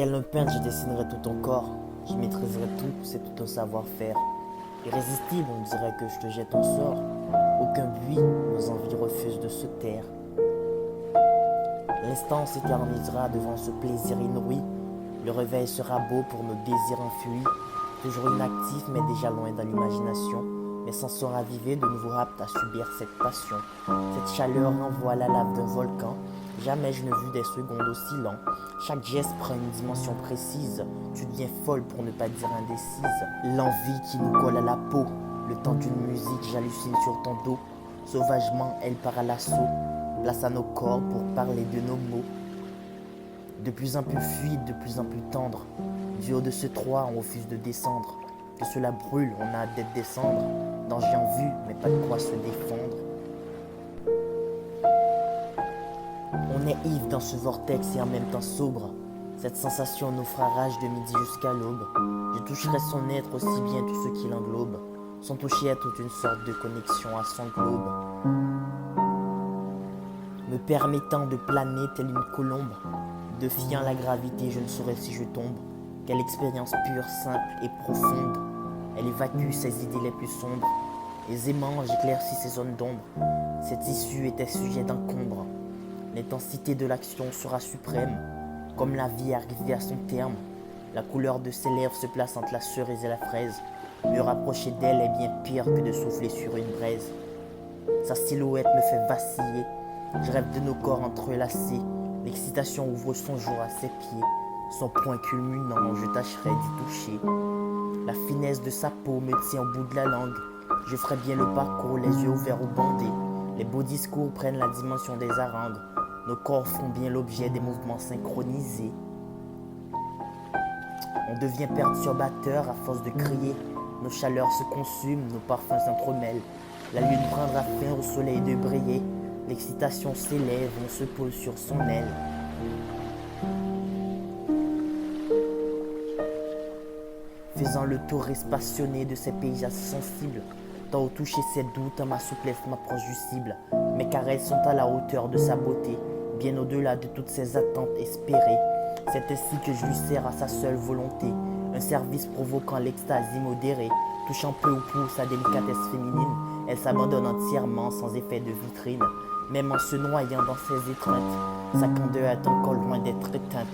Tel un peintre, je dessinerai tout ton corps. Je maîtriserai tout, c'est tout un savoir-faire. Irrésistible, on dirait que je te jette un sort. Aucun bruit, nos envies refusent de se taire. L'instant s'éternisera devant ce plaisir inouï. Le réveil sera beau pour nos désirs enfuis. Toujours inactif, mais déjà loin dans l'imagination. Mes sens sont ravivés, de nouveau aptes à subir cette passion. Cette chaleur renvoie la lave d'un volcan. Jamais je ne vis des secondes aussi lents. Chaque geste prend une dimension précise. Tu deviens folle pour ne pas dire indécise. L'envie qui nous colle à la peau. Le temps d'une musique, j'hallucine sur ton dos. Sauvagement, elle part à l'assaut. Place à nos corps pour parler de nos mots. De plus en plus fluide, de plus en plus tendre. Du haut de ce toit, on refuse de descendre. Que cela brûle, on a hâte d'être descendre. Danger en vue, mais pas de quoi se défendre. On est ivre dans ce vortex et en même temps sobre. Cette sensation nous fera rage de midi jusqu'à l'aube. Je toucherai son être aussi bien tout ce qui l'englobe. Son toucher a toute une sorte de connexion à son globe. Me permettant de planer telle une colombe. Défiant la gravité, je ne saurais si je tombe. Quelle expérience pure, simple et profonde. Elle évacue ses idées les plus sombres. Aisément, j'éclaircis ces zones d'ombre. Cette issue était sujet d'encombre. L'intensité de l'action sera suprême. Comme la vie arrivée à son terme, la couleur de ses lèvres se place entre la cerise et la fraise. Me rapprocher d'elle est bien pire que de souffler sur une braise. Sa silhouette me fait vaciller. Je rêve de nos corps entrelacés. L'excitation ouvre son jour à ses pieds. Son poing culminant, je tâcherai d'y toucher. La finesse de sa peau me tient au bout de la langue. Je ferai bien le parcours, les yeux ouverts ou bandés. Les beaux discours prennent la dimension des harangues. Nos corps font bien l'objet des mouvements synchronisés. On devient perturbateur à force de crier. Nos chaleurs se consument, nos parfums s'entremêlent. La lune prendra fin au soleil de briller. L'excitation s'élève, on se pose sur son aile. Faisant le touriste passionné de ces paysages sensibles. Tant au toucher ses doutes, ma souplesse m'approche du cible. Mes caresses sont à la hauteur de sa beauté, bien au-delà de toutes ses attentes espérées. C'est ainsi que je lui sers à sa seule volonté, un service provoquant l'extase immodérée. Touchant peu ou prou sa délicatesse féminine, elle s'abandonne entièrement sans effet de vitrine. Même en se noyant dans ses étreintes, sa candeur est encore loin d'être éteinte.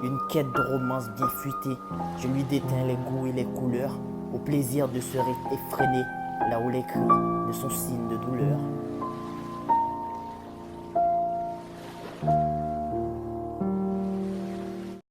Une quête de romance bien fuitée, je lui déteins les goûts et les couleurs, au plaisir de se rythme effréné, là où les cris ne sont signes de douleur.